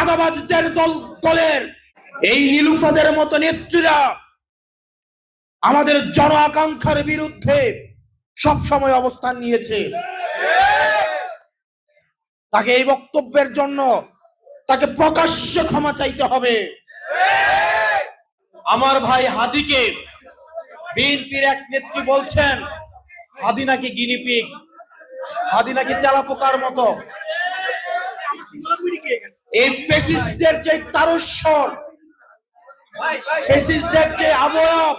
চাঁদাবাজদের দলের এই নীলুফাদের মতো নেত্রীরা আমাদের জন আকাঙ্ক্ষার বিরুদ্ধে সব সময় অবস্থান নিয়েছে। তাকে এই বক্তব্যের জন্য তাকে প্রকাশ্যে ক্ষমা চাইতে হবে। আমার ভাই হাদিকে বিএনপির এক নেত্রী বলছেন হাদি নাকি গিনিপিগ, হাদি নাকি তেলাপোকার মতো। এই ফ্যাসিস্টদের যে তারস্বর, ফ্যাসিস্টদের যে অবয়ব,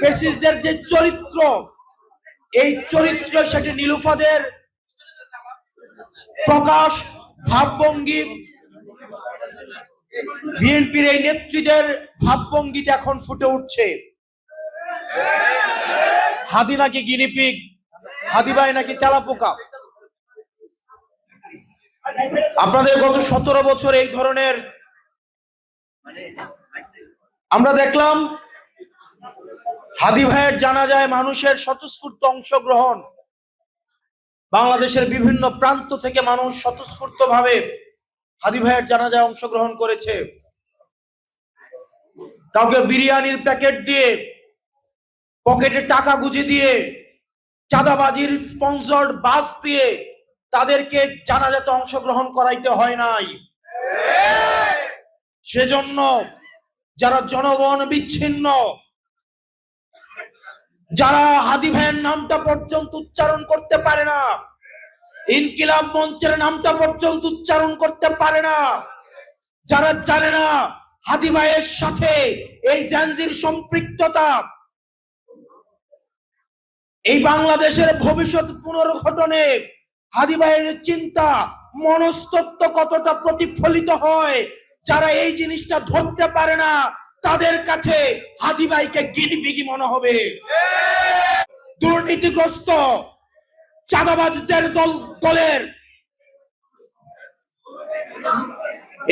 ফ্যাসিস্টদের যে চরিত্র, এই চরিত্র সেটি নীলুফাদের প্রকাশ, ভাবভঙ্গি, বিএনপির এই নেত্রীদের ভাবভঙ্গিতে এখন ফুটে উঠছে। হাদি নাকি গিনিপিগ, হাদি ভাই নাকি তেলাপোকা। আপনাদের গত 17 বছর এই ধরনের আমরা দেখলাম হাদি ভাইয়ের জানাজায় মানুষের স্বতঃস্ফূর্ত অংশগ্রহণ। বাংলাদেশের বিভিন্ন প্রান্ত থেকে মানুষ স্বতঃস্ফূর্ত ভাবে হাদি ভাইয়ের জানাজায় অংশগ্রহণ করেছে। কাউকে বিরিয়ানির প্যাকেট দিয়ে, পকেটে টাকা গুঁজে দিয়ে, চাঁদাবাজির স্পন্সর্ড বাস দিয়ে তাদেরকে জানাজাতে অংশগ্রহণ করাইতে হয় নাই। সেজন্য যারা জনগণ বিচ্ছিন্ন, যারা হাদি ভাইয়ের নামটা পর্যন্ত উচ্চারণ করতে পারে না, ইনকিলাব মঞ্চের নামটা পর্যন্ত উচ্চারণ করতে পারে না, যারা জানে না হাদি ভাইয়ের সাথে এই জাঞ্জির সম্পৃক্ততা এই বাংলাদেশের ভবিষ্যৎ পুনর্গঠনে হাদি ভাইয়ের চিন্তা মনস্তত্ত্ব কতটা প্রতিফলিত হয়, যারা এই জিনিসটা ধরতে পারে না তাদের কাছে হাদি ভাইকে গিনিপিগি মনে হবে। দুর্নীতিগ্রস্ত চাঁদাবাজদের দলের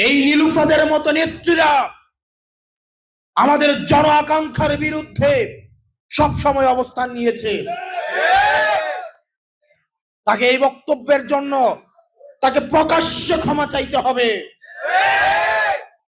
এই নীলুফাদের মতো নেত্রীরা আমাদের জন আকাঙ্ক্ষার বিরুদ্ধে সব সময় অবস্থান নিয়েছে। তাকে এই বক্তব্যের জন্য তাকে প্রকাশ্যে ক্ষমা চাইতে হবে।